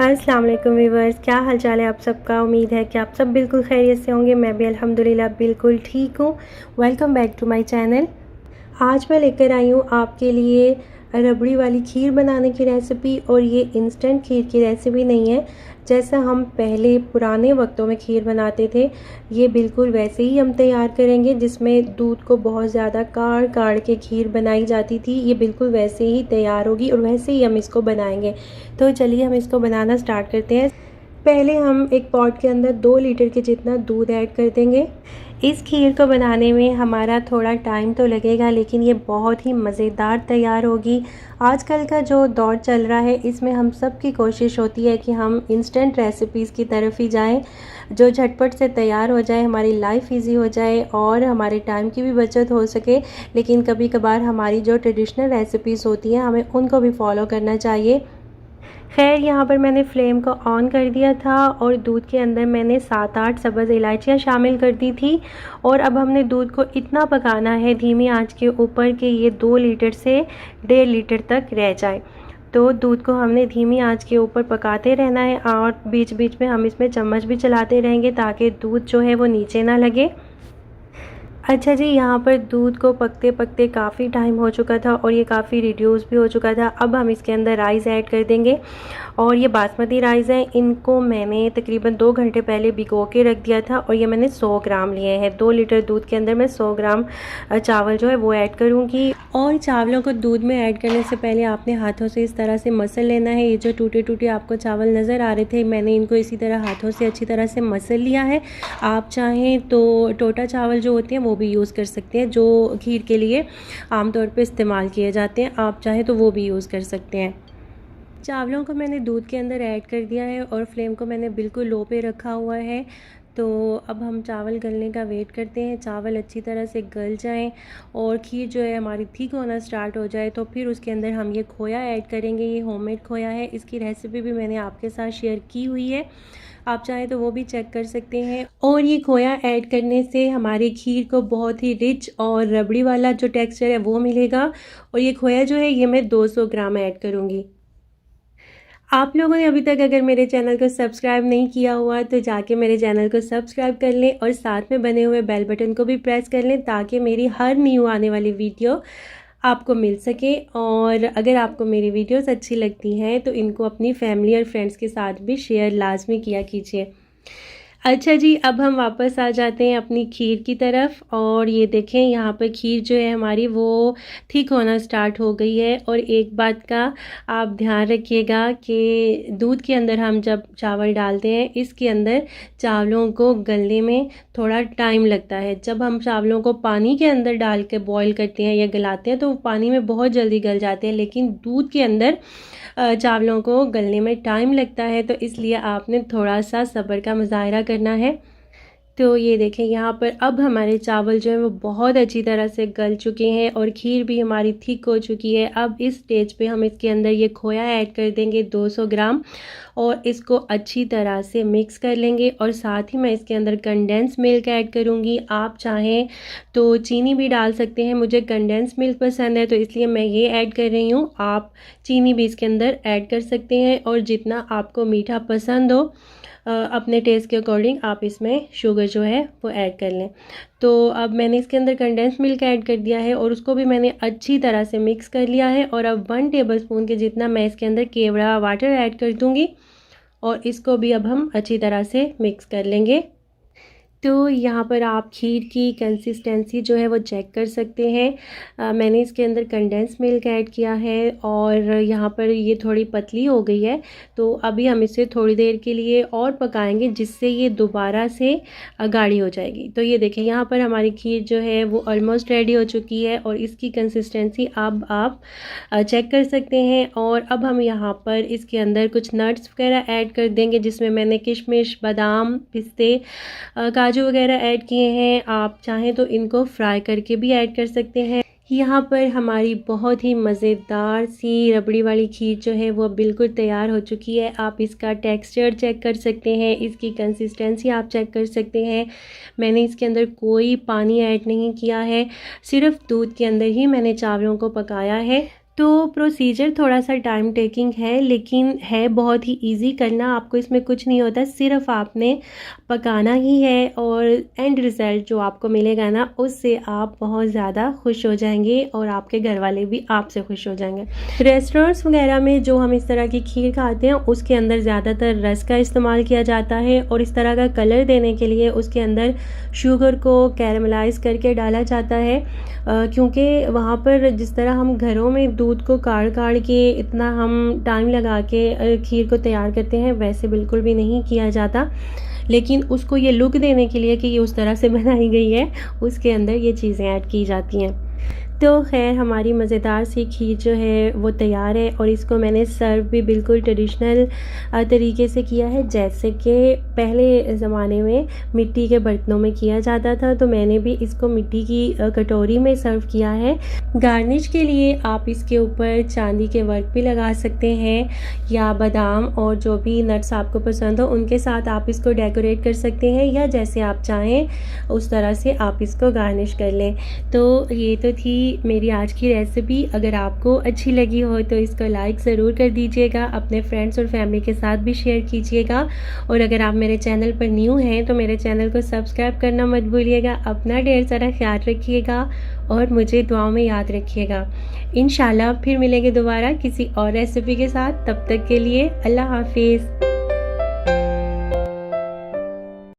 अस्सलाम वालेकुम व्यूअर्स, क्या हाल चाल है आप सबका। उम्मीद है कि आप सब बिल्कुल खैरियत से होंगे। मैं भी अल्हम्दुलिल्लाह बिल्कुल ठीक हूँ। Welcome back to my channel. आज मैं लेकर आई हूँ आपके लिए रबड़ी वाली खीर बनाने की रेसिपी। और ये इंस्टेंट खीर की रेसिपी नहीं है जैसा हम पहले पुराने वक्तों में खीर बनाते थे। ये बिल्कुल वैसे ही हम तैयार करेंगे जिसमें दूध को बहुत ज़्यादा काढ़ काढ़ के खीर बनाई जाती थी। ये बिल्कुल वैसे ही तैयार होगी और वैसे ही हम इसको बनाएंगे। तो चलिए हम इसको बनाना स्टार्ट करते हैं। पहले हम एक पॉट के अंदर 2 लीटर के जितना दूध ऐड कर देंगे। इस खीर को बनाने में हमारा थोड़ा टाइम तो लगेगा, लेकिन ये बहुत ही मज़ेदार तैयार होगी। आजकल का जो दौर चल रहा है इसमें हम सब की कोशिश होती है कि हम इंस्टेंट रेसिपीज़ की तरफ ही जाएं, जो झटपट से तैयार हो जाए, हमारी लाइफ इजी हो जाए और हमारे टाइम की भी बचत हो सके। लेकिन कभी कभार हमारी जो ट्रेडिशनल रेसिपीज़ होती हैं हमें उनको भी फॉलो करना चाहिए। खैर, यहाँ पर मैंने फ्लेम को ऑन कर दिया था और दूध के अंदर मैंने 7-8 सब्ज़ इलायचियाँ शामिल कर दी थी। और अब हमने दूध को इतना पकाना है धीमी आंच के ऊपर कि ये 2 लीटर से 1.5 लीटर तक रह जाए। तो दूध को हमने धीमी आंच के ऊपर पकाते रहना है और बीच बीच में हम इसमें चम्मच भी चलाते रहेंगे ताकि दूध जो है वो नीचे ना लगे। अच्छा जी, यहाँ पर दूध को पकते पकते काफ़ी टाइम हो चुका था और ये काफ़ी रिड्यूस भी हो चुका था। अब हम इसके अंदर राइस ऐड कर देंगे और ये बासमती राइस है। इनको मैंने तकरीबन 2 घंटे पहले भिगो के रख दिया था और ये मैंने 100 ग्राम लिए हैं। 2 लीटर दूध के अंदर मैं 100 ग्राम चावल जो है वो ऐड करूँगी। और चावलों को दूध में ऐड करने से पहले आपने हाथों से इस तरह से मसल लेना है। ये जो टूटे टूटे आपको चावल नज़र आ रहे थे, मैंने इनको इसी तरह हाथों से अच्छी तरह से मसल लिया है। आप चाहें तो टोटा चावल जो होते हैं वो भी यूज़ कर सकते हैं, जो खीर के लिए आमतौर पे इस्तेमाल किए जाते हैं। आप चाहें तो वो भी यूज़ कर सकते हैं। चावलों को मैंने दूध के अंदर ऐड कर दिया है और फ्लेम को मैंने बिल्कुल लो पे रखा हुआ है। तो अब हम चावल गलने का वेट करते हैं। चावल अच्छी तरह से गल जाएं और खीर जो है हमारी थिक होना स्टार्ट हो जाए तो फिर उसके अंदर हम ये खोया ऐड करेंगे। ये होममेड खोया है, इसकी रेसिपी भी मैंने आपके साथ शेयर की हुई है, आप चाहें तो वो भी चेक कर सकते हैं। और ये खोया ऐड करने से हमारी खीर को बहुत ही रिच और रबड़ी वाला जो टेक्सचर है वो मिलेगा। और ये खोया जो है ये मैं 200 ग्राम ऐड करूँगी। आप लोगों ने अभी तक अगर मेरे चैनल को सब्सक्राइब नहीं किया हुआ तो जाके मेरे चैनल को सब्सक्राइब कर लें और साथ में बने हुए बेल बटन को भी प्रेस कर लें ताकि मेरी हर न्यू आने वाली वीडियो आपको मिल सके। और अगर आपको मेरी वीडियोस अच्छी लगती हैं तो इनको अपनी फैमिली और फ्रेंड्स के साथ भी शेयर लाजमी किया कीजिए। अच्छा जी, अब हम वापस आ जाते हैं अपनी खीर की तरफ। और ये देखें, यहाँ पर खीर जो है हमारी वो थिक होना स्टार्ट हो गई है। और एक बात का आप ध्यान रखिएगा कि दूध के अंदर हम जब चावल डालते हैं इसके अंदर चावलों को गलने में थोड़ा टाइम लगता है। जब हम चावलों को पानी के अंदर डाल के बॉईल करते हैं या गलाते हैं तो पानी में बहुत जल्दी गल जाते हैं, लेकिन दूध के अंदर चावलों को गलने में टाइम लगता है। तो इसलिए आपने थोड़ा सा सब्र का मुजाहरा करना है। तो ये देखें, यहाँ पर अब हमारे चावल जो है वो बहुत अच्छी तरह से गल चुके हैं और खीर भी हमारी थिक हो चुकी है। अब इस स्टेज पे हम इसके अंदर ये खोया ऐड कर देंगे 200 ग्राम और इसको अच्छी तरह से मिक्स कर लेंगे। और साथ ही मैं इसके अंदर कंडेंस मिल्क ऐड करूँगी। आप चाहें तो चीनी भी डाल सकते हैं, मुझे कंडेंस मिल्क पसंद है तो इसलिए मैं ये ऐड कर रही हूँ। आप चीनी भी इसके अंदर ऐड कर सकते हैं और जितना आपको मीठा पसंद हो अपने टेस्ट के अकॉर्डिंग आप इसमें शुगर जो है वो ऐड कर लें। तो अब मैंने इसके अंदर कंडेंस मिल्क ऐड कर दिया है और उसको भी मैंने अच्छी तरह से मिक्स कर लिया है। और अब 1 टेबलस्पून के जितना मैं इसके अंदर केवड़ा वाटर ऐड कर दूँगी और इसको भी अब हम अच्छी तरह से मिक्स कर लेंगे। तो यहाँ पर आप खीर की कंसिस्टेंसी जो है वो चेक कर सकते हैं। मैंने इसके अंदर कंडेंस मिल्क ऐड किया है और यहाँ पर ये थोड़ी पतली हो गई है। तो अभी हम इसे थोड़ी देर के लिए और पकाएंगे जिससे ये दोबारा से गाढ़ी हो जाएगी। तो ये देखें, यहाँ पर हमारी खीर जो है वो ऑलमोस्ट रेडी हो चुकी है और इसकी कंसिस्टेंसी अब आप चेक कर सकते हैं। और अब हम यहाँ पर इसके अंदर कुछ नट्स वगैरह ऐड कर देंगे जिसमें मैंने किशमिश, बादाम, पिस्ते, काजू वगैरह ऐड किए हैं। आप चाहें तो इनको फ्राई करके भी ऐड कर सकते हैं। यहाँ पर हमारी बहुत ही मज़ेदार सी रबड़ी वाली खीर जो है वो बिल्कुल तैयार हो चुकी है। आप इसका टेक्सचर चेक कर सकते हैं, इसकी कंसिस्टेंसी आप चेक कर सकते हैं। मैंने इसके अंदर कोई पानी ऐड नहीं किया है, सिर्फ दूध के अंदर ही मैंने चावलों को पकाया है। तो प्रोसीजर थोड़ा सा टाइम टेकिंग है, लेकिन है बहुत ही इजी करना। आपको इसमें कुछ नहीं होता, सिर्फ आपने पकाना ही है और एंड रिज़ल्ट जो आपको मिलेगा ना, उससे आप बहुत ज़्यादा खुश हो जाएंगे और आपके घर वाले भी आपसे खुश हो जाएंगे। रेस्टोरेंट्स वगैरह में जो हम इस तरह की खीर खाते हैं उसके अंदर ज़्यादातर रस का इस्तेमाल किया जाता है और इस तरह का कलर देने के लिए उसके अंदर शुगर को कैरमलाइज करके डाला जाता है, क्योंकि वहाँ पर जिस तरह हम घरों में दूध को काढ़ काढ़ के इतना हम टाइम लगा के खीर को तैयार करते हैं, वैसे बिल्कुल भी नहीं किया जाता। लेकिन उसको ये लुक देने के लिए कि ये उस तरह से बनाई गई है, उसके अंदर ये चीज़ें ऐड की जाती हैं। तो खैर हमारी मज़ेदार सी खीर जो है वो तैयार है और इसको मैंने सर्व भी बिल्कुल ट्रेडिशनल तरीके से किया है, जैसे कि पहले ज़माने में मिट्टी के बर्तनों में किया जाता था। तो मैंने भी इसको मिट्टी की कटोरी में सर्व किया है। गार्निश के लिए आप इसके ऊपर चांदी के वर्क भी लगा सकते हैं या बादाम और जो भी नट्स आपको पसंद हो उनके साथ आप इसको डेकोरेट कर सकते हैं, या जैसे आप चाहें उस तरह से आप इसको गार्निश कर लें। तो ये तो थी मेरी आज की रेसिपी। अगर आपको अच्छी लगी हो तो इसको लाइक ज़रूर कर दीजिएगा, अपने फ्रेंड्स और फैमिली के साथ भी शेयर कीजिएगा। और अगर आप मेरे चैनल पर न्यू हैं तो मेरे चैनल को सब्सक्राइब करना मत भूलिएगा। अपना ढेर सारा ख्याल रखिएगा और मुझे दुआओं में याद रखिएगा। इंशाल्लाह फिर मिलेंगे दोबारा किसी और रेसिपी के साथ। तब तक के लिए अल्लाह हाफिज़।